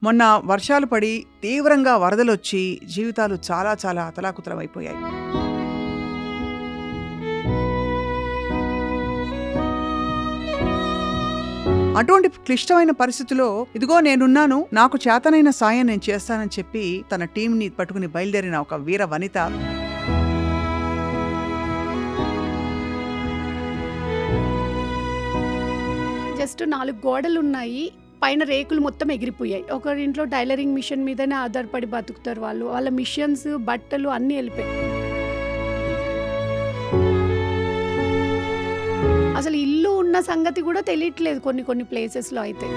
మొన్న వర్షాలు పడి తీవ్రంగా వరదలొచ్చి జీవితాలు చాలా చాలా అతలాకుతలమైపోయాయి. అటువంటి క్లిష్టమైన పరిస్థితిలో ఇదిగో నేనున్నాను, నాకు చేతనైన సాయం నేను చేస్తానని చెప్పి తన టీంని పట్టుకుని బయలుదేరిన ఒక వీర వనిత జస్ట్ 4 గోడలున్నాయి. పైన రేకులు మొత్తం ఎగిరిపోయాయి. ఒకరింట్లో టైలరింగ్ మిషన్ మీదనే ఆధారపడి బతుకుతారు వాళ్ళు. వాళ్ళ మిషన్స్, బట్టలు అన్నీ వెళ్ళిపోయాయి. అసలు ఇల్లు ఉన్న సంగతి కూడా తెలియట్లేదు కొన్ని ప్లేసెస్‌లో అయితే.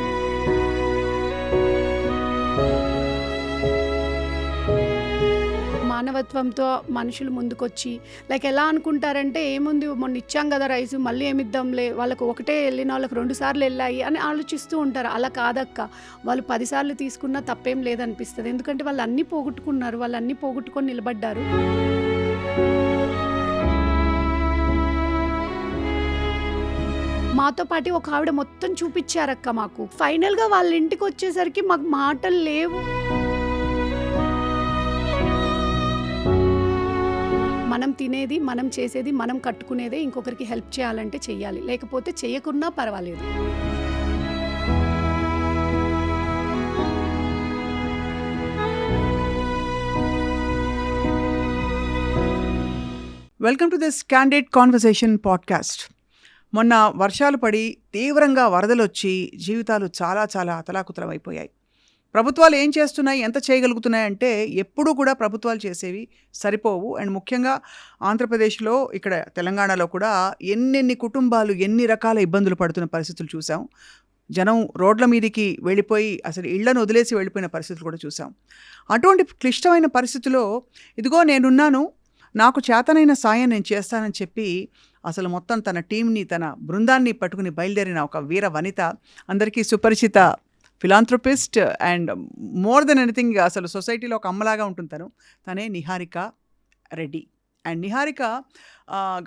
మానవత్వంతో మనుషులు ముందుకొచ్చి ఎలా అనుకుంటారంటే ఏముంది మొన్న ఇచ్చాం కదా రైస్ మళ్ళీ ఏమిద్దాంలే, వాళ్ళకు ఒకటే వెళ్ళిన వాళ్ళకి 2 సార్లు వెళ్ళాయి అని ఆలోచిస్తూ ఉంటారు. అలా కాదక్క, వాళ్ళు 10 సార్లు తీసుకున్నా తప్పేం లేదనిపిస్తుంది. ఎందుకంటే వాళ్ళు అన్నీ పోగొట్టుకున్నారు, వాళ్ళు అన్నీ పోగొట్టుకొని నిలబడ్డారు. మాతో పాటు ఒక ఆవిడ మొత్తం చూపించారక్క మాకు. ఫైనల్గా వాళ్ళ ఇంటికి వచ్చేసరికి మాకు మాటలు లేవు. మనం తినేది, మనం చేసేది, మనం కట్టుకునేదే ఇంకొకరికి హెల్ప్ చేయాలంటే చెయ్యాలి, లేకపోతే చేయకున్నా పర్వాలేదు. Welcome to this candid conversation podcast. మొన్న వర్షాలు పడి తీవ్రంగా వరదలొచ్చి జీవితాలు చాలా చాలా అతలాకుతలమైపోయాయి. ప్రభుత్వాలు ఏం చేస్తున్నాయి, ఎంత చేయగలుగుతున్నాయంటే ఎప్పుడూ కూడా ప్రభుత్వాలు చేసేవి సరిపోవు. అండ్ ముఖ్యంగా ఆంధ్రప్రదేశ్లో, ఇక్కడ తెలంగాణలో కూడా ఎన్నెన్ని కుటుంబాలు ఎన్ని రకాల ఇబ్బందులు పడుతున్న పరిస్థితులు చూసాం. జనం రోడ్ల మీదకి వెళ్ళిపోయి అసలు ఇళ్లను వదిలేసి వెళ్ళిపోయిన పరిస్థితులు కూడా చూసాం. అటువంటి క్లిష్టమైన పరిస్థితిలో ఇదిగో నేనున్నాను, నాకు చేతనైన సాయం నేను చేస్తానని చెప్పి అసలు మొత్తం తన టీంని, తన బృందాన్ని పట్టుకుని బయలుదేరిన ఒక వీర వనిత, అందరికీ సుపరిచిత philanthropist and more than anything అసలు సొసైటీలో ఒక అమ్మలాగా ఉంటుంది తనే నిహారిక రెడ్డి. అండ్ నిహారిక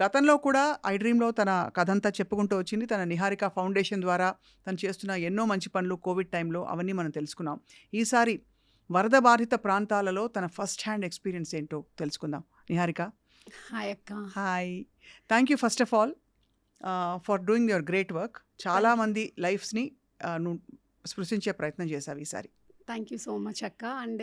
గతంలో కూడా ఐ డ్రీమ్లో తన కథంతా చెప్పుకుంటూ వచ్చింది. తన నిహారిక ఫౌండేషన్ ద్వారా తను చేస్తున్న ఎన్నో మంచి పనులు కోవిడ్ టైంలో అవన్నీ మనం తెలుసుకున్నాం. ఈసారి వరద బాధిత ప్రాంతాలలో తన ఫస్ట్ హ్యాండ్ ఎక్స్పీరియన్స్ ఏంటో తెలుసుకుందాం. నిహారిక, హాయ్ అక్క. Hi, thank you first of all for doing your great work. చాలామంది లైఫ్స్ని నువ్వు స్పృశించే ప్రయత్నం చేశావు ఈసారి. థ్యాంక్ యూ సో మచ్ అక్క. అండ్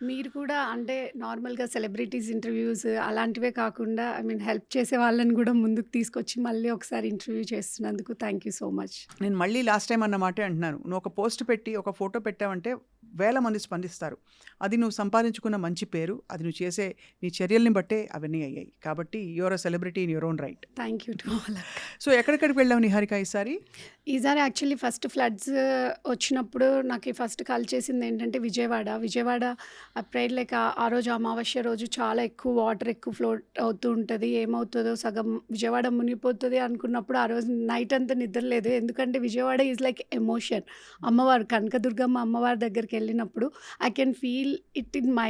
మీరు కూడా అంటే నార్మల్గా సెలబ్రిటీస్ ఇంటర్వ్యూస్ అలాంటివే కాకుండా హెల్ప్ చేసే వాళ్ళని కూడా ముందుకు తీసుకొచ్చి మళ్ళీ ఒకసారి ఇంటర్వ్యూ చేస్తున్నందుకు థ్యాంక్ యూ సో మచ్. నేను మళ్ళీ లాస్ట్ టైం అన్న మాటే అంటున్నాను. నువ్వు ఒక పోస్ట్ పెట్టి ఒక ఫోటో పెట్టావంటే వేల మంది స్పందిస్తారు. అది నువ్వు సంపాదించుకున్న మంచి పేరు, అది నువ్వు చేసే నీ చర్యల్ని బట్టే అవన్నీ అయ్యాయి. కాబట్టి your a celebrity in your own right. Thank you to all అక్క. సో ఎక్కడికి వెళ్ళావు నిహారిక ఈసారి? యాక్చువల్లీ ఫస్ట్ ఫ్లడ్స్ వచ్చినప్పుడు నాకు ఫస్ట్ కాల్ చేసింది ఏంటంటే విజయవాడ అప్రైడ్ ఆ రోజు అమావాస్య రోజు చాలా ఎక్కువ వాటర్ ఎక్కువ ఫ్లోట్ అవుతూ ఉంటుంది. ఏమవుతుందో సగం విజయవాడ మునిగిపోతుంది అనుకున్నప్పుడు ఆ రోజు నైట్ అంతా నిద్రలేదు. ఎందుకంటే విజయవాడ ఈజ్ లైక్ ఎమోషన్. అమ్మవారు కనకదుర్గమ్మ అమ్మవారి దగ్గరికి వెళ్ళినప్పుడు I can feel it in మా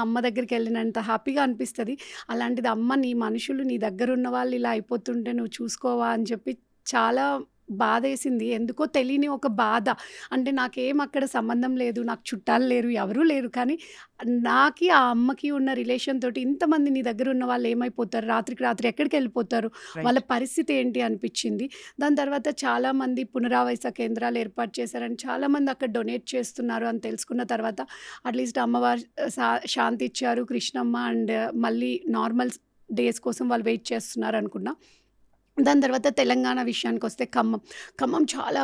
అమ్మ దగ్గరికి వెళ్ళినంత హ్యాపీగా అనిపిస్తుంది. అలాంటిది అమ్మ, నీ మనుషులు నీ దగ్గర ఉన్న వాళ్ళు ఇలా అయిపోతుంటే నువ్వు చూసుకోవా అని చెప్పి చాలా బాధేసింది. ఎందుకో తెలియని ఒక బాధ. అంటే నాకేం అక్కడ సంబంధం లేదు, నాకు చుట్టాలు లేరు, ఎవరూ లేరు. కానీ నాకి ఆ అమ్మకి ఉన్న రిలేషన్ తోటి ఇంతమంది నీ దగ్గర ఉన్న వాళ్ళు ఏమైపోతారు, రాత్రికి రాత్రి ఎక్కడికి వెళ్ళిపోతారు, వాళ్ళ పరిస్థితి ఏంటి అనిపించింది. దాని తర్వాత చాలామంది పునరావాస కేంద్రాలు ఏర్పాటు చేశారని చాలామంది అక్కడ డొనేట్ చేస్తున్నారు అని తెలుసుకున్న తర్వాత అట్లీస్ట్ అమ్మవారు శాంతి ఇచ్చారు, కృష్ణమ్మ, అండ్ మళ్ళీ నార్మల్ డేస్ కోసం వాళ్ళు వెయిట్ చేస్తున్నారు అనుకున్నా. దాని తర్వాత తెలంగాణ విషయానికి వస్తే ఖమ్మం చాలా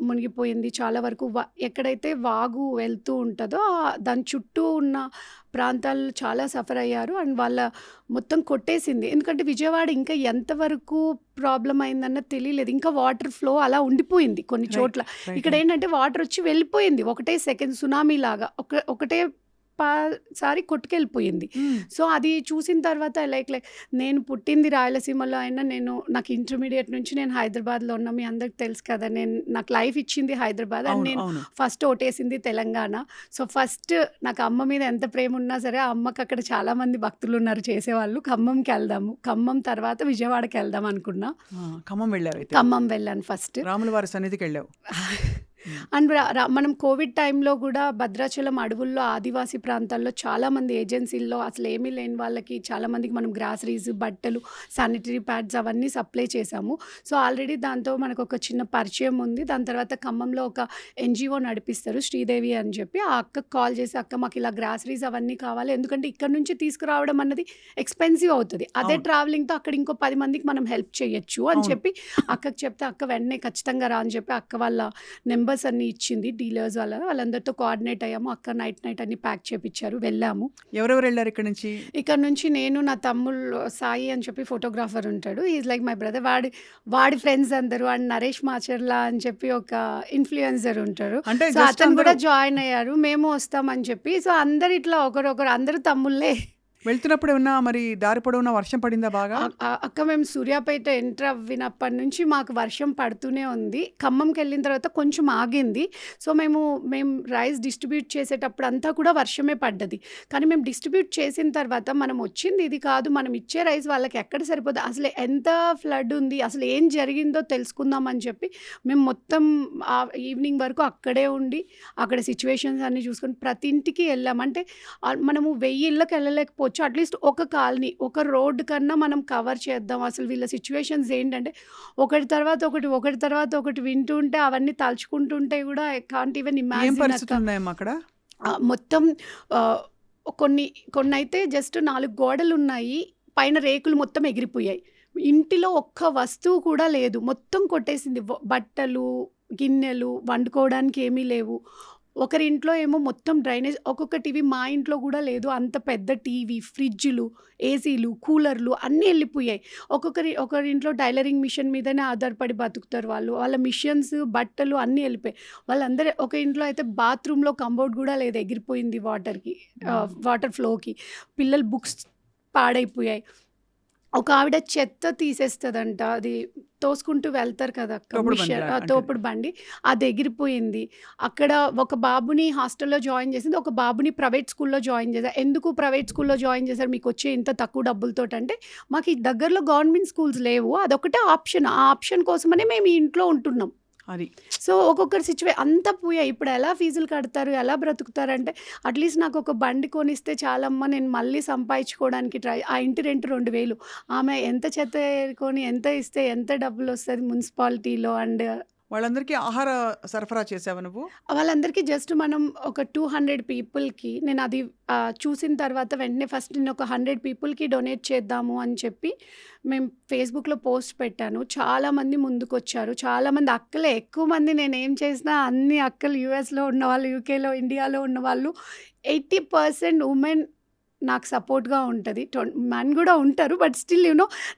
మునిగిపోయింది. చాలా వరకు ఎక్కడైతే వాగు వెళ్తూ ఉంటుందో దాని చుట్టూ ఉన్న ప్రాంతాలు చాలా సఫర్ అయ్యారు. అండ్ వాళ్ళ మొత్తం కొట్టేసింది. ఎందుకంటే విజయవాడ ఇంకా ఎంతవరకు ప్రాబ్లం అయిందన్నది తెలియలేదు. ఇంకా వాటర్ ఫ్లో అలా ఉండిపోయింది కొన్ని చోట్ల. ఇక్కడ ఏంటంటే వాటర్ వచ్చి వెళ్ళిపోయింది ఒకటే సెకండ్, సునామీ లాగా ఒకటే సారి కొట్టుకెళ్ళిపోయింది. సో అది చూసిన తర్వాత లైక్ నేను పుట్టింది రాయలసీమలో అయినా నాకు ఇంటర్మీడియట్ నుంచి నేను హైదరాబాద్లో ఉన్నా. మీ అందరికి తెలుసు కదా, నాకు లైఫ్ ఇచ్చింది హైదరాబాద్. అండ్ నేను ఫస్ట్ ఓటేసింది తెలంగాణ. సో ఫస్ట్ నాకు అమ్మ మీద ఎంత ప్రేమ ఉన్నా సరే ఆ అమ్మకి అక్కడ చాలామంది భక్తులు ఉన్నారు చేసేవాళ్ళు. ఖమ్మంకి వెళ్దాము, ఖమ్మం తర్వాత విజయవాడకి వెళ్దాం అనుకున్నా. ఖమ్మం వెళ్ళాను ఫస్ట్. రాముల వారి సన్నిధికి వెళ్ళావు. హ్మ్. అండ్ మనం కోవిడ్ టైంలో కూడా భద్రాచలం అడవుల్లో ఆదివాసీ ప్రాంతాల్లో చాలామంది ఏజెన్సీల్లో అసలు ఏమీ లేని వాళ్ళకి చాలామందికి మనం గ్రాసరీస్, బట్టలు, శానిటరీ ప్యాడ్స్ అవన్నీ సప్లై చేశాము. సో ఆల్రెడీ దాంతో మనకు ఒక చిన్న పరిచయం ఉంది. దాని తర్వాత ఖమ్మంలో ఒక ఎన్‌జీఓ నడిపిస్తారు శ్రీదేవి అని చెప్పి. ఆ అక్కకి కాల్ చేసి, "అక్క మాకు ఇలా గ్రాసరీస్ అవన్నీ కావాలి." ఎందుకంటే ఇక్కడ నుంచి తీసుకురావడం అన్నది ఎక్స్‌పెన్సివ్ అవుతది. అదే అవును. ట్రావెలింగ్‌తో అక్కడ ఇంకో 10 మందికి మనం హెల్ప్ చేయొచ్చు అని అవును. చెప్పి అక్కకి చెప్తే, అక్క వెంటనే ఖచ్చితంగా రా అని చెప్పి అక్క వాళ్ళ నంబర్స్ అన్నీ ఇచ్చింది. డీలర్స్ వాళ్ళందరితో కోఆర్డినేట్ అయ్యాము. అక్క నైట్ అన్నీ ప్యాక్ చేపిచ్చారు. వెళ్ళాము. ఎవరెవరు ఎళ్లారు ఇక్కడి నుంచి? ఇక్కడ నుంచి నేను, నా తమ్ముళ్ళు సాయి అని చెప్పి ఫోటోగ్రాఫర్ ఉంటాడు. He is like my brother. వాడి ఫ్రెండ్స్ అందరూ అండ్ నరేష్ మాచర్ల అని చెప్పి ఒక ఇన్‌ఫ్లుయెన్సర్ ఉంటారు. అంటే సో జస్ట్ అతను అందరూ కూడా జాయిన్ అయ్యారు. మేము వస్తామని చెప్పి. సో అందరూ ఇట్లా ఒకరొకరు అందరూ తమ్ముళ్ళే. వెళ్తున్నప్పుడు ఏమన్నా మరి దారి పొడవునా వర్షం పడిందా బాగా? అక్క మేము సూర్యాపేట ఎంటర్ అవ్వినప్పటి నుంచి మాకు వర్షం పడుతూనే ఉంది. ఖమ్మంకెళ్ళిన తర్వాత కొంచెం ఆగింది. సో మేము రైస్ డిస్ట్రిబ్యూట్ చేసేటప్పుడు అంతా కూడా వర్షమే పడ్డది. కానీ మేము డిస్ట్రిబ్యూట్ చేసిన తర్వాత మనం వచ్చింది ఇది కాదు. మనం ఇచ్చే రైస్ వాళ్ళకి ఎక్కడ సరిపోద్ది, అసలు ఎంత ఫ్లడ్ ఉంది, అసలు ఏం జరిగిందో తెలుసుకుందాం అని చెప్పి మేము మొత్తం ఈవినింగ్ వరకు అక్కడే ఉండి అక్కడ సిచ్యువేషన్స్ అన్నీ చూసుకొని ప్రతి ఇంటికి వెళ్ళాం. అంటే మనము 1000 ఇళ్ళకి వెళ్ళలేకపోవచ్చు. అట్లీస్ట్ ఒక కాలనీ, ఒక రోడ్ కన్నా మనం కవర్ చేద్దాం. అసలు వీళ్ళ సిచ్యువేషన్స్ ఏంటంటే ఒకటి తర్వాత ఒకటి వింటూ ఉంటే అవన్నీ తలుచుకుంటుంటే కూడా ఐ కాంట్ ఈవెన్ ఏం ఇమాజిన్ అక్క. పరిస్థితులున్నాయమ్మా అక్కడ? మొత్తం ఆహ్, కొన్నైతే జస్ట్ 4 గోడలున్నాయి. పైన రేకులు మొత్తం ఎగిరిపోయాయి. ఇంటిలో ఒక్క వస్తువు కూడా లేదు. మొత్తం కొట్టేసింది. బట్టలు, గిన్నెలు, వండుకోవడానికి ఏమీ లేవు. ఒకరింట్లో ఏమో మొత్తం డ్రైనేజ్. ఒక్కొక్క టీవీ మా ఇంట్లో కూడా లేదు. అంత పెద్ద టీవీ, ఫ్రిడ్జ్‌లు, ఏసీలు, కూలర్లు అన్నీ ఎళ్ళిపోయాయి. ఒకరింట్లో టైలరింగ్ మిషన్ మీదనే ఆధారపడి బతుకుతారు వాళ్ళు. వాళ్ళ మిషన్స్, బట్టలు అన్నీ ఎళ్ళిపోయాయి. వాళ్ళందరూ ఒక ఇంట్లో అయితే బాత్రూమ్‌లో కంబోర్డ్ కూడా లేదు. ఎగిరిపోయింది వాటర్‌కి. హ్మ్. వాటర్ ఫ్లోకి. పిల్లల బుక్స్ పాడైపోయాయి. ఒక ఆవిడ చెత్త తీసేస్తదంట. అది తోసుకుంటూ వెళ్తారు కదా అక్క. తోపుడు బండిలా అంటది. తోపుడు బండి. అది ఎగిరిపోయింది. అక్కడ ఒక బాబుని హాస్టల్‌లో జాయిన్ చేసింది. ఒక బాబుని ప్రైవేట్ స్కూల్‌లో జాయిన్ చేశారు. ఎందుకు ప్రైవేట్ స్కూల్‌లో జాయిన్ చేశారు మీకొచ్చే ఇంత తక్కువ డబ్బులతోటంటే, మాకు ఈ దగ్గరలో గవర్నమెంట్ స్కూల్స్ లేవు. అదొకటే ఆప్షన్. ఆ ఆప్షన్ కోసమనే మేము ఈ ఇంట్లో ఉంటున్నాం. అది. సో ఒక్కొక్కరి అంతా పోయాయి. ఇప్పుడు ఎలా ఫీజులు కడతారు? ఎలా బ్రతుకుతారంటే, అట్లీస్ట్ నాకొక బండి కొనిస్తే చాలమ్మా నేను మళ్ళీ సంపాదించుకోవడానికి ఆ ఇంటి రెంట్ 2000. ఆమె ఎంత చెత్త ఏరుకొని ఎంత ఇస్తే ఎంత డబ్బులొస్తది మున్సిపాలిటీలో అండ్ వాళ్ళందరికీ ఆహార సరఫరా చేసావా నువ్వు? వాళ్ళందరికీ జస్ట్ మనం ఒక 200 పీపుల్‌కి నేనది చూసిన తర్వాత వెంటనే ఫస్ట్ నేనొక 100 పీపుల్‌కి డొనేట్ చేద్దాము అని చెప్పి మేము ఫేస్‌బుక్‌లో పోస్ట్ పెట్టాను. చాలామంది ముందుకొచ్చారు. చాలామంది అక్కలే ఎక్కువ మంది నేనేం చేసినా అన్ని అక్కలు యూఎస్‌లో ఉన్నవాళ్ళు, యూకేలో, ఇండియాలో ఉన్నవాళ్ళు 80% వుమెన్ నాకు సపోర్ట్‌గా ఉంటది. మెన్ గూడా ఉంటారు. బట్ స్టిల్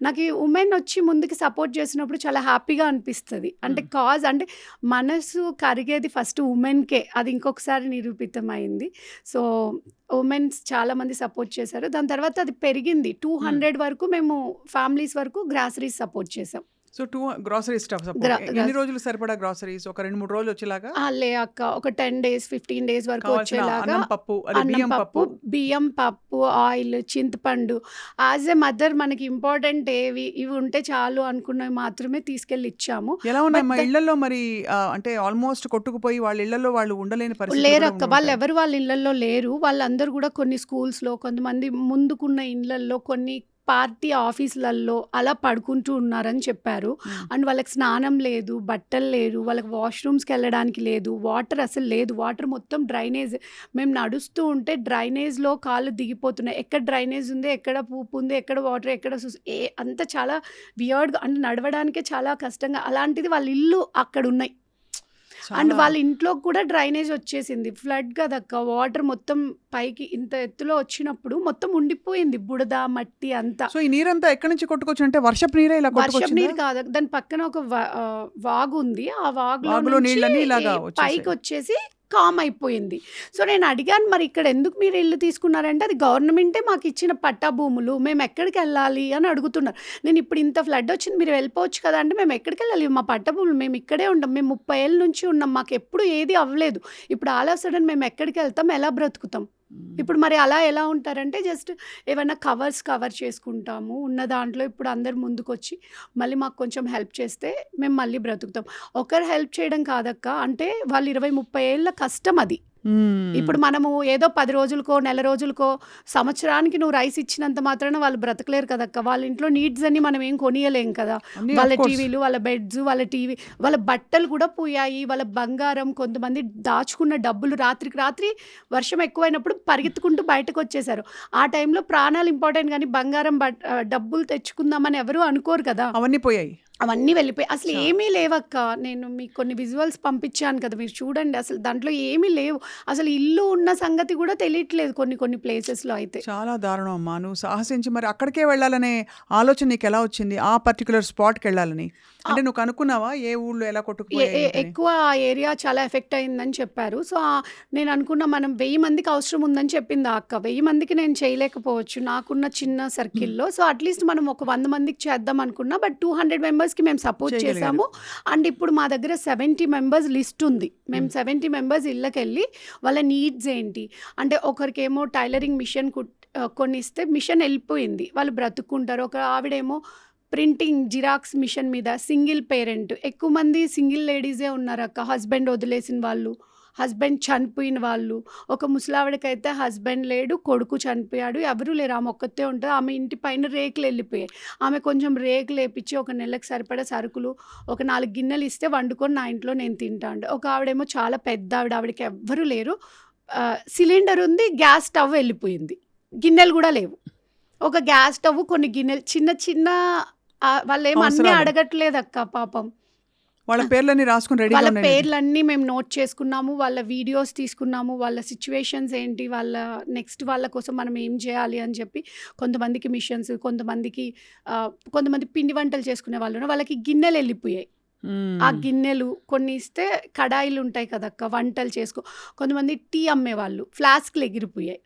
నాకు ఈ వుమెన్ వచ్చి ముందుకు సపోర్ట్ చేసినప్పుడు చాలా హ్యాపీగా అనిపిస్తది. అంటే హ్మ్. అంటే మనసు కరిగేది ఫస్ట్ వుమెన్‌కే. అది ఇంకొకసారి నిరూపితమైంది. సో, వుమెన్స్ చాలామంది సపోర్ట్ చేశారు. దాని తర్వాత అది పెరిగింది. హ్మ్. 200 వరకు మేము ఫ్యామిలీస్ వరకు గ్రాసరీస్ సపోర్ట్ చేసాం. So, grocery stuff support. గ్రా ఎన్ని గ్రాస్ రోజులు సరిపడా గ్రోసరీస్? ఒక 2, 3 రోజులు వచ్చేలాగా? లే అక్క. ఒక 10 డేస్, 15 డేస్ వరకు కావాల్సిన వచ్చేలాగా అన్నం, పప్పు అదే అన్నం, బియ్యం, పప్పు. బియ్యం, పప్పు, ఆయిల్, చింతపండు. యాజ్ ఎ మదర్ మనకి ఇంపార్టెంట్ ఇవి ఉంటే చాలు అనుకున్నవి మాత్రమే తీసుకెళ్ళి ఇచ్చాము. ఎలా బట్ ఉన్నాయమ్మా ఇళ్లల్లో మరి? అంటే ఆల్మోస్ట్ కొట్టుకుపోయి వాళ్ళ ఇళ్లలో వాళ్ళు ఉండలేని పరిస్థితులు కూడా లేరక్క. ఉండుంటాయి. వాళ్ళెవరు వాళ్ళ ఇళ్ళల్లో లేరు. వాళ్ళందరూ గూడా కొన్ని స్కూల్స్‌లో, కొంతమంది ముందుకున్న ఇండ్లల్లో, కొన్ని పార్టీ ఆఫీసులల్లో అలా పడుకుంటూ ఉన్నారని చెప్పారు. హ్మ్. అండ్ వాళ్ళకి స్నానం లేదు, బట్టలు లేరు, వాళ్ళకి వాష్‌రూమ్స్‌కెళ్ళడానికి లేదు, వాటర్ అసలు లేదు. వాటర్ మొత్తం డ్రైనేజ్. మేము నడుస్తూ ఉంటే డ్రైనేజ్‌లో కాళ్ళు దిగిపోతున్నాయి. ఎక్కడ డ్రైనేజ్ ఉంది, ఎక్కడ పూపు ఉంది, ఎక్కడ వాటర్, ఎక్కడ అంతా చాలా వియర్డ్‌గా అంటే నడవడానికే చాలా కష్టంగా. అలాంటిది వాళ్ళ ఇల్లు అక్కడున్నాయి. అండ్ చాలా వాళ్ళ ఇంట్లోకి కూడా డ్రైనేజ్ వచ్చేసింది. ఫ్లడ్ కదక్క. వాటర్ మొత్తం పైకి ఇంత ఎత్తులో వచ్చినప్పుడు మొత్తం ఉండిపోయింది. బుడద, మట్టి అంతా. సో, ఈ నీరంతా ఎక్కడి నుంచి కొట్టుకొచ్చింది? అంటే వర్షపు నీరే ఇలా వర్షపు కొట్టుకొచ్చిందా? నీరు కాదు. దాని పక్కన ఒక వాగుంది. ఆ వాగులో వాగులో నుంచి నీళ్ళన్నీ ఇలాగా వచ్చేసాయి. పైకొచ్చేసి కామ్ అయిపోయింది. సో, నేను అడిగాను, మరి ఇక్కడ ఎందుకు మీరు ఇల్లు తీసుకున్నారంటే, అది గవర్నమెంటే మాకిచ్చిన పట్టా భూములు. మేమెక్కడికెళ్ళాలి అని అడుగుతున్నారు. నేను ఇప్పుడు ఇంత ఫ్లడ్ వచ్చింది మీరు వెళ్ళిపోవచ్చు కదా! అంటే మేమెక్కడికెళ్ళాలి? మా పట్టా భూములు మేము ఇక్కడే ఉంటాం. మేము 30 ఏళ్ల నుంచి ఉన్నాం. మాకెప్పుడు ఏది అవ్వలేదు. ఇప్పుడు ఆల్ ఆఫ్ సడెన్ మేమెక్కడికెళ్తాం? ఎలా బ్రతుకుతాం? ఇప్పుడు మరి అలా ఎలా ఉంటారంటే జస్ట్ ఏవన్నా కవర్ చేసుకుంటాము. ఉన్న దాంట్లో ఇప్పుడు అందరూ ముందుకొచ్చి మళ్ళీ మాకు కొంచెం హెల్ప్ చేస్తే మేము మళ్ళీ బ్రతుకుతాం. ఒకరు హెల్ప్ చేయడం కాదక్క. అంటే వాళ్ళు 20, 30 ఏళ్ల కష్టం అది. ఇప్పుడు మనము ఏదో 10 రోజులకో, నెల రోజులకో, సంవత్సరానికి నువ్వు రైస్ ఇచ్చినంత మాత్రాన వాళ్ళు బ్రతకలేరు కదక్క. వాళ్ళ ఇంట్లో నీడ్స్ అన్నీ మనం ఏం కొనియలేం కదా! అన్నీ వాళ్ళ ఆఫ్ కోర్స్. టీవీలు, వాళ్ళ బెడ్స్, వాళ్ళ టీవీ, వాళ్ళ బట్టలు కూడా పోయాయి. వాళ్ళ బంగారం, కొంతమంది దాచుకున్న డబ్బులు రాత్రికి రాత్రి వర్షం ఎక్కువైనప్పుడు పరిగెత్తుకుంటూ బయటకొచ్చేసారు. ఆ టైంలో ప్రాణాలు ఇంపార్టెంట్ గానీ బంగారం, డబ్బులు తెచ్చుకుందామని ఎవరు అనుకోరు కదా! అవన్నీ పోయాయి. అవన్నీ వెళ్ళిపోయాయి. అసలు చా ఏమీ లేవక్క. నేను మీకు కొన్ని విజువల్స్ పంపించాను కదా! మీరు చూడండి. అసలు దాంట్లో ఏమీ లేవు. అసలు ఇల్లు ఉన్న సంగతి కూడా తెలియట్లేదు కొన్ని ప్లేసెస్‌లో అయితే. చాలా దారుణం అమ్మా. నువ్వు సాహసించి మరి అక్కడికే వెళ్ళాలనే ఆలోచన నీకెలా వచ్చింది? ఆ పర్టిక్యులర్ స్పాట్‌కెళ్ళాలని. అంటే ఆహ్, నువ్వు కనుక్కున్నావా? ఏ ఊళ్ళో ఎలా ఎ కొట్టుకుపోయాయి ఎ ఏంటని? ఎక్కువ ఆ ఏరియా చాలా ఎఫెక్ట్ అయిందని చెప్పారు. సో, నేను అనుకున్నా మనం 1000 మందికి అవసరం ఉందని చెప్పింది ఆ అక్క. 1000 మందికి నేను చేయలేకపోవచ్చు నాకున్న చిన్న సర్కిల్‌లో. సో, అట్‌లీస్ట్ మనం ఒక 100 మందికి చేద్దాం అనుకున్నా. బట్ 200 మెంబర్స్‌కి మేము సపోర్ట్ చేయగలిగారు. చేసాము. అండ్ ఇప్పుడు మా దగ్గర 70 మెంబర్స్ లిస్ట్ ఉంది. మేము 70 మెంబర్స్ ఇళ్ళకెళ్ళి వాళ్ళ నీడ్స్ ఏంటి, అంటే ఒకరికేమో టైలరింగ్ మిషన్ కొనిస్తే మిషన్ ఎళ్ళిపోయింది. వాళ్ళు బ్రతుక్కుంటారు. ఒక ఆవిడేమో ప్రింటింగ్, జిరాక్స్ మిషన్ మీద సింగిల్ పేరెంట్. ఎక్కువ మంది సింగిల్ లేడీసే ఉన్నారక్క. హస్బెండ్ వదిలేసిన వాళ్ళు, హస్బెండ్ చనిపోయిన వాళ్ళు. ఒక ముసలావిడకైతే హస్బెండ్ లేడు, కొడుకు చనిపోయాడు. ఎవరు లేరు. ఆమె ఒక్కతే ఉంటది. ఆమె ఇంటి పైన రేకులెళ్ళిపోయాయి. ఆమె కొంచెం రేకులేపిచ్చి ఒక నెలకు సరిపడా సరుకులు, ఒక 4 గిన్నెలు ఇస్తే వండుకొని నా ఇంట్లో నేను తింటా అంట. ఒక ఆవిడేమో చాలా పెద్దావిడ. ఆవిడకి ఎవ్వరు లేరు. సిలిండర్ ఉంది. గ్యాస్ స్టవ్ వెళ్ళిపోయింది. గిన్నెలు గూడా లేవు. ఒక గ్యాస్ స్టవ్, కొన్ని గిన్నెలు, చిన్న చిన్న వాళ్ళేం అన్నీ అవసరాలు. అడగట్లేదక్క పాపం. వాళ్ళ పేర్లన్నీ రాసుకొని రెడీగా వాళ్ళ ఉన్నాయండి. పేర్లన్నీ మేము నోట్ చేసుకున్నాము. వాళ్ళ వీడియోస్ తీసుకున్నాము. వాళ్ళ సిట్యుయేషన్స్ ఏంటి, వాళ్ళ నెక్స్ట్ వాళ్ళ కోసం మనం ఏం చేయాలి అని చెప్పి కొంతమందికి మిషన్స్, కొంతమంది పిండి వంటలు చేసుకునే వాళ్ళు వాళ్ళకి గిన్నెలు వెళ్ళిపోయాయి. ఆ గిన్నెలు కొన్ని ఇస్తే కడాయిలుంటాయి కదక్క వంటలు కొంతమంది టీ అమ్మేవాళ్ళు ఫ్లాస్క్‌లు ఎగిరిపోయాయి.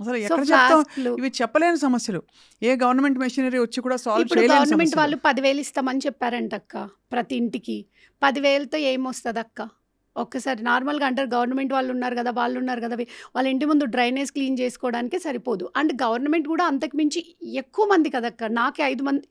అసలు సో, ఎక్కడ చెప్తాం? ఫ్లాస్క్‌లు ఇవి చెప్పలేని సమస్యలు. ఏ గవర్నమెంట్ మెషినరీ వచ్చి కూడా సాల్వ్ ఇప్పుడు చేయలేని గవర్నమెంట్ సమస్యలు. వాళ్ళు 10,000 ఇస్తామని చెప్పారంటక్క ప్రతి ఇంటికి. 10,000తో ఏమొస్తదక్క? ఒక్కసారి నార్మల్‌గా అంటారు గవర్నమెంట్ వాళ్ళున్నారు గదా! వాళ్ళున్నారు గదా! వాళ్ళ ఇంటి ముందు డ్రైనేజ్ క్లీన్ చేసుకోవడానికే సరిపోదు. అండ్ గవర్నమెంట్ గూడా అంతకు మించి ఎక్కువ మంది కదక్క. నాకే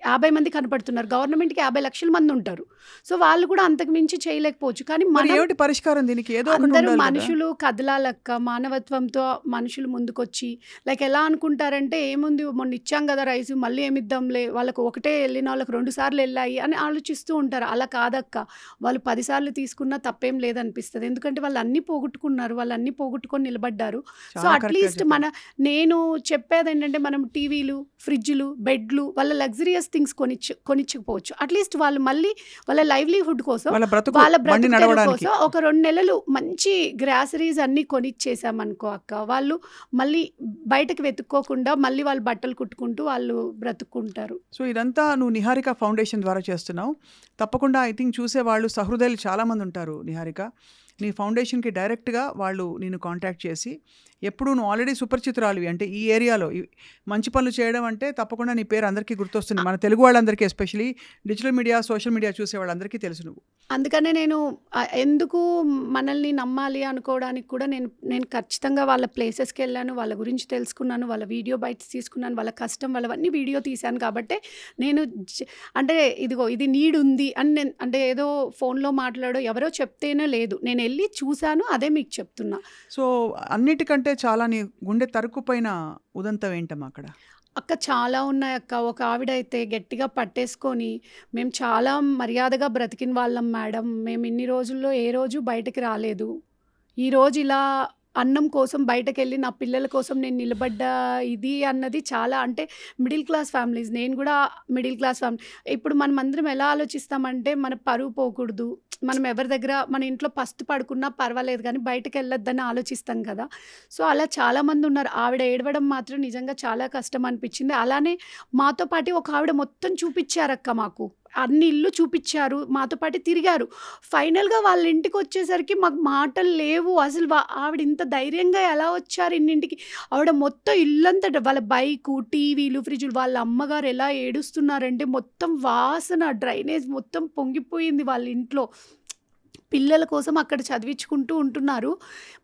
50 మంది కనపడుతున్నారు. గవర్నమెంట్‌కి 50 లక్షల మందుంటారు. సో, వాళ్ళు కూడా అంతకు మించి చేయలేకపోవచ్చు. కానీ మరి మనం ఏమిటి పరిష్కారం దీనికి? ఏదో ఒకటి అందరూ ఉండాలి కదా! మనుషులు కదలాలక్క. మానవత్వంతో మనుషులు ముందుకొచ్చి లైక్ ఎలా అనుకుంటారంటే ఏముంది మొన్న ఇచ్చాం గదా రైస్ మళ్ళీ ఏమిద్దాంలే, వాళ్ళకి ఒకటే ఎళ్ళిన వాళ్ళకి 2 సార్లు ఎళ్ళాయి అని ఆలోచిస్తూ ఉంటారు. అలా కాదక్క. వాళ్ళు 10 సార్లు తీసుకున్నా తప్పేం లేదనిపిస్తది. ఎందుకంటే వాళ్ళు అన్నీ పోగొట్టుకున్నారు. వాళ్ళు అన్నీ పోగొట్టుకొని నిలబడ్డారు. సో, చాలా కరెక్ట్‌గా అట్‌లీస్ట్ చెప్పారు. నేను చెప్పేదేంటంటే మనం టీవీలు, ఫ్రిడ్జ్‌లు, బెడ్లు, వాళ్ళ లగ్జరియస్ థింగ్స్ కొనిచ్చకపోవచ్చు. అట్‌లీస్ట్ వాళ్ళు మళ్ళీ వాళ్ళ లైవ్లీహుడ్ కోసం, వాళ్ళ బ్రతుకు వాళ్ళ బండి బ్రతుకు తెరువు నడవడానికి. కోసం ఒక 2 నెలలు మంచి గ్రాసరీస్ అన్నీ కొనిచ్చేసామనుకో అక్క, వాళ్ళు మళ్ళీ బయటకి వెతుక్కోకుండా మళ్ళీ వాళ్ళు బట్టలు కుట్టుకుంటూ వాళ్ళు బ్రతుక్కుంటారు. సో, ఇదంతా నువ్వు నిహారిక ఫౌండేషన్ ద్వారా చేస్తున్నావు. తప్పకుండా ఐ థింక్ చూసేవాళ్ళు సహృదయులు చాలామంది ఉంటారు నిహారిక. నీ ఫౌండేషన్‌కి డైరెక్ట్‌గా వాళ్ళు నిన్ను కాంటాక్ట్ చేసి, ఎప్పుడు నువ్వు ఆల్రెడీ సుపరిచితురాలివి. అంటే ఈ ఏరియాలో మంచి పనులు చేయడం అంటే తప్పకుండా నీ పేరు అందరికీ గుర్తొస్తుంది. మన తెలుగు వాళ్ళందరికీ especially digital media, social media చూసే వాళ్ళందరికీ తెలుసు నువ్వు. అందుకనే నేను ఎందుకు మనల్ని నమ్మాలి అనుకోవడానికి కూడా నేను ఖచ్చితంగా వాళ్ళ ప్లేసెస్‌కెళ్ళాను. వాళ్ళ గురించి తెలుసుకున్నాను. వాళ్ళ వీడియో బైట్స్ తీసుకున్నాను. వాళ్ళ కష్టం వాళ్ళవన్నీ వీడియో తీశాను కాబట్టే నేను అంటే ఇదిగో ఇది నీడ్ ఉంది అని అంటే ఏదో ఫోన్‌లో మాట్లాడో ఎవరో చెప్తేనే లేదు. నేనెళ్ళి చూశాను. అదే మీకు చెప్తున్నా. సో, అన్నిటికంటే చాలా నీ గుండె తరుక్కుపోయిన ఉదంతం ఏంటమ్మా అక్కడ? అక్క చాలా ఉన్నాయక్క. ఒక ఆవిడైతే గట్టిగా పట్టేసుకొని, "మేము చాలా మర్యాదగా బ్రతికిన వాళ్ళం మేడం. మేము ఇన్ని రోజుల్లో ఏ రోజు బయటకి రాలేదు. ఈరోజు ఇలా అన్నం కోసం బయటకెళ్ళి నా పిల్లల కోసం నేను నిలబడ్డా ఇది అన్నది చాలా అంటే మిడిల్ క్లాస్ ఫ్యామిలీస్. నేను గూడా మిడిల్ క్లాస్ ఫ్యామిలీ. ఇప్పుడు మనమందరం ఎలా ఆలోచిస్తామంటే మన పరువు పోకూడదు. మనం ఎవరి దగ్గర మన ఇంట్లో పస్తు పడుకున్నా పర్వాలేదు గానీ బయటకెళ్ళొద్దని ఆలోచిస్తాం కదా! సో, అలా చాలామందున్నారు. ఆవిడ ఏడవడం మాత్రం నిజంగా చాలా కష్టం అనిపిచ్చింది. అలానే మాతో పాటు ఒక ఆవిడ మొత్తం చూపిచ్చారక్క మాకు. అన్ని ఇల్లు చూపిచ్చారు. మాతో పాటు తిరిగారు. ఫైనల్‌గా వాళ్ళ ఇంటికొచ్చేసరికి మాకు మాటలు లేవు. అసలు ఆవిడ ఇంత ధైర్యంగా ఎలా వచ్చారు ఇన్నింటికి? ఆవిడ మొత్తం ఇల్లంతట వాళ్ళ బైకు, టీవీలు, ఫ్రిడ్జులు, వాళ్ళ అమ్మగారు ఎలా ఏడుస్తున్నారంటే మొత్తం వాసన డ్రైనేజ్ మొత్తం పొంగిపోయింది వాళ్ళ ఇంట్లో. పిల్లల కోసం అక్కడ చదివించుకుంటూ ఉంటున్నారు.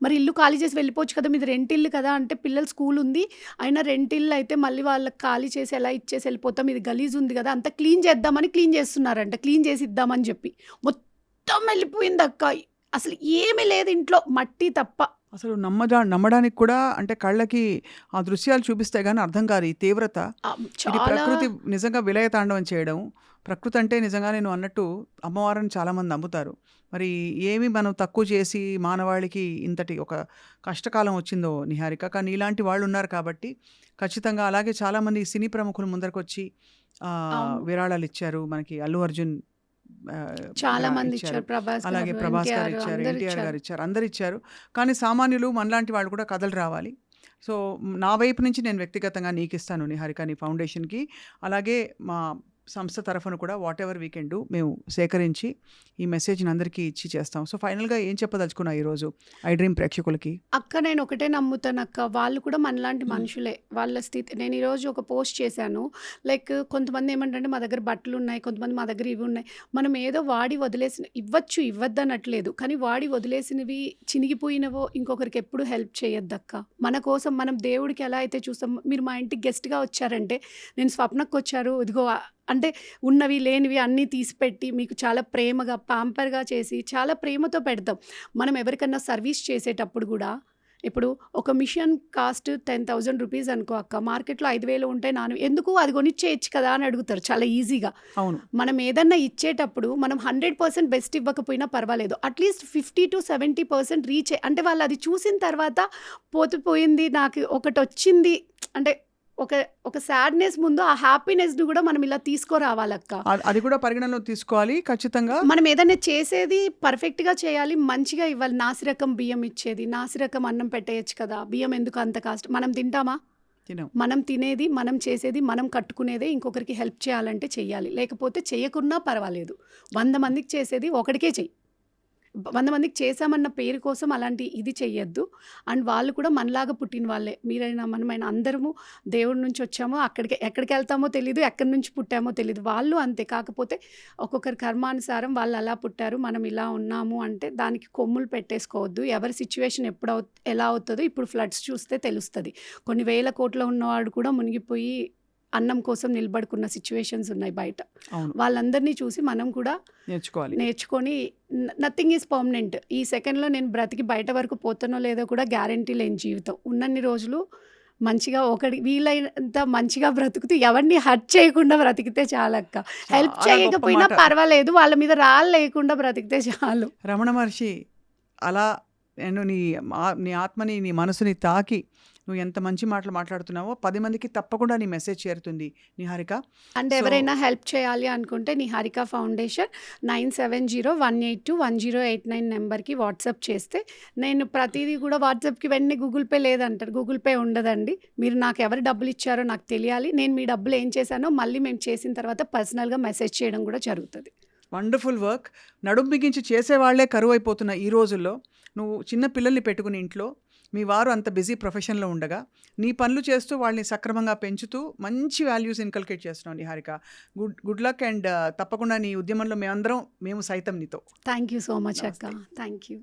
మరి ఇల్లు ఖాళీ చేసి వెళ్ళిపోవచ్చు కదా! మీది రెంట్ ఇల్లు కదా! అంటే పిల్లల స్కూల్ ఉంది. అయినా రెంట్ ఇల్లు అయితే మళ్ళీ వాళ్ళకి ఖాళీ చేసి ఎలా ఇచ్చేసి వెళ్ళిపోతాం. ఇది గలీజ్ ఉంది కదా! అంతా క్లీన్ చేద్దామని క్లీన్ చేస్తున్నారంట. క్లీన్ చేసి ఇద్దామని చెప్పి. మొత్తం వెళ్ళిపోయిందక్క. అసలు ఏమీ లేదు ఇంట్లో. మట్టి తప్ప. అసలు నమ్మడానికి కూడా అంటే కళ్ళకి ఆ దృశ్యాలు చూపిస్తే గానీ అర్థం కాదు ఈ తీవ్రత. ఇది చాలా ప్రకృతి నిజంగా విలయతాండవం చేయడం. ప్రకృతి అంటే నిజంగానే నువ్వు అన్నట్టు అమ్మవారిని చాలామంది నమ్ముతారు. మరి ఏమి మనం తక్కువ చేసి మానవాళికి ఇంతటి ఒక కష్టకాలం వచ్చిందో నిహారిక. కానీ ఇలాంటి వాళ్ళు ఉన్నారు కాబట్టి ఖచ్చితంగా అలాగే చాలామంది సినీ ప్రముఖులు ముందరకొచ్చి అవును. విరాళాలు ఇచ్చారు. మనకి అల్లు అర్జున్ చాలా మంది ఇచ్చారు. ఇచ్చారు. ప్రభాస్ అలాగే గారు, ప్రభాస్ గారు ఎన్టీఆర్ ఇచ్చారు, అందరూ ఎన్టీఆర్ ఇచ్చారు. గారు ఇచ్చారు, అందరు ఇచ్చారు. కానీ సామాన్యులు మనలాంటి వాళ్ళు కూడా కథలు రావాలి. సో నా వైపు నుంచి నేను వ్యక్తిగతంగా నీకు ఇస్తాను నిహారిక, నీ ఫౌండేషన్కి. అలాగే మా సంస్థ తరఫున కూడా what ever we can do మేము సేకరించి ఈ మెసేజ్ని అందరికీ ఇచ్చి చేస్తాం. సో ఫైనల్గా ఏం చెప్పదలుచుకున్నా ఈరోజు ఐ డ్రీమ్ ప్రేక్షకులకి? అక్క నేను ఒకటే నమ్ముతానక్క. వాళ్ళు కూడా మనలాంటి మనుషులే. వాళ్ళ స్థితి నేను ఈరోజు ఒక పోస్ట్ చేశాను. లైక్ కొంతమంది ఏమంటంటే మా దగ్గర బట్టలున్నాయి, కొంతమంది మా దగ్గర ఇవి ఉన్నాయి. మనం ఏదో వాడి వదిలేసిన ఇవ్వద్దనట్లేదు. కానీ వాడి వదిలేసినవి చినిగిపోయినవో ఇంకొకరికి ఎప్పుడు హెల్ప్ చేయొద్దక్క. మన కోసం మనం దేవుడికి ఎలా అయితే చూస్తాం. మీరు మా ఇంటికి గెస్ట్‌గా వచ్చారంటే నేను స్వప్నకొచ్చారు ఇదిగో అంటే ఉన్నవి లేనివి అన్నీ తీసిపెట్టి మీకు చాలా ప్రేమగా పాంపర్‌గా చేసి చాలా ప్రేమతో పెడతాం. మనం ఎవరికన్నా సర్వీస్ చేసేటప్పుడు కూడా ఇప్పుడు ఒక మిషన్ కాస్ట్ 10,000 రూపీస్ అనుకో అక్క. మార్కెట్‌లో 5,000 ఉంటే ఎందుకు అది కొనిచ్చేయొచ్చు కదా అని అడుగుతారు చాలా ఈజీగా. అవును. మనం ఏదన్నా ఇచ్చేటప్పుడు మనం 100% బెస్ట్ ఇవ్వకపోయినా పర్వాలేదు. అట్‌లీస్ట్ 50-70% రీచ్ అంటే వాళ్ళు అది చూసిన తర్వాత పోయింది నాకు ఒకటొచ్చింది అంటే ఒక సాడ్‌నెస్ ముందు ఆ హ్యాపీనెస్‌ని కూడా మనం ఇలా తీసుకురావాలక్క. అది కూడా పరిగణనలో తీసుకోవాలి ఖచ్చితంగా. మనం ఏదైనా చేసేది పర్ఫెక్ట్‌గా చేయాలి. మంచిగా ఇవ్వాలి. నాసిరకం బియ్యం ఇచ్చేది, నాసిరకం అన్నం పెట్టేయొచ్చు కదా! బియ్యం ఎందుకు అంత కాస్ట్? మనం తింటామా? తినం. మనం తినేది, మనం చేసేది, మనం కట్టుకునేదే ఇంకొకరికి హెల్ప్ చేయాలంటే చెయ్యాలి. లేకపోతే చేయకున్నా పర్వాలేదు. 100 మందికి చేసేది ఒకడికే చెయ్యి. 100 మందికి చేశామన్న పేరు కోసం అలాంటి ఇది చెయ్యొద్దు. అండ్ వాళ్ళు కూడా మనలాగా పుట్టిన వాళ్ళే. మీరైనా మనమైనా అందరము దేవుడి నుంచి వచ్చామో ఎక్కడికెళ్తామో తెలీదు, ఎక్కడి నుంచి పుట్టామో తెలీదు. వాళ్ళు అంతే. కాకపోతే ఒక్కొక్కరి కర్మానుసారం వాళ్ళు అలా పుట్టారు, మనం ఇలా ఉన్నాము అంటే దానికి కొమ్ములు పెట్టేసుకోవద్దు. ఎవరి సిచ్యువేషన్ ఎలా అవుతుందో ఇప్పుడు ఫ్లడ్స్ చూస్తే తెలుస్తది. కొన్ని వేల కోట్ల ఉన్నవాడు కూడా మునిగిపోయి అన్నం కోసం నిలబడుకున్న సిచ్యువేషన్స్ ఉన్నాయి బయట. అవును. వాళ్ళందరినీ చూసి మనం కూడా నేర్చుకొని నథింగ్ ఈజ్ పర్మనెంట్. ఈ సెకండ్‌లో నేను బ్రతికి బయట వరకు పోతానో లేదో కూడా గ్యారంటీ లేని జీవితం. ఉన్నన్ని రోజులు మంచిగా వీలైనంత మంచిగా బ్రతుకుతూ ఎవరిని హర్ట్ చేయకుండా బ్రతికితే చాలక్క. హెల్ప్ చాలా గొప్ప చేయకపోయినా మాట. పర్వాలేదు. వాళ్ళ మీద రాళ్ళు లేకుండా బ్రతికితే చాలు. రమణ మహర్షి అలా నేను నీ ఆత్మని, నీ మనసుని తాకి నువ్వు ఎంత మంచి మాటలు మాట్లాడుతున్నావో 10 మందికి తప్పకుండా నీ మెసేజ్ చేరుతుంది నిహారిక. అండ్ ఎవరైనా హెల్ప్ చేయాలి అనుకుంటే నిహారిక ఫౌండేషన్ 9701821089 నెంబర్‌కి వాట్సాప్ చేస్తే నేను ప్రతిదీ కూడా వాట్సాప్‌కి వెంటనే గూగుల్ పే లేదంటారు. గూగుల్ పే ఉండదండి. మీరు నాకు ఎవరు డబ్బులు ఇచ్చారో నాకు తెలియాలి. నేను మీ డబ్బులు ఏం చేశానో మళ్ళీ మేము చేసిన తర్వాత పర్సనల్‌గా మెసేజ్ చేయడం కూడా జరుగుతది. Wonderful work. నడుం బిగించి చేసేవాళ్లే కరువైపోతున్న ఈ రోజుల్లో నువ్వు చిన్న పిల్లల్ని పెట్టుకుని ఇంట్లో మీ వారు అంత బిజీ ప్రొఫెషన్లో ఉండగా నీ పనులు చేస్తూ వాళ్ళని సక్రమంగా పెంచుతూ మంచి వాల్యూస్ ఇన్కల్కేట్ చేస్తున్నావు నిహారిక. గుడ్ లక్ అండ్ తప్పకుండా నీ ఉద్యమంలో మేము సైతం నీతో. థ్యాంక్ యూ సో మచ్ అక్క. నమస్తే. Thank you.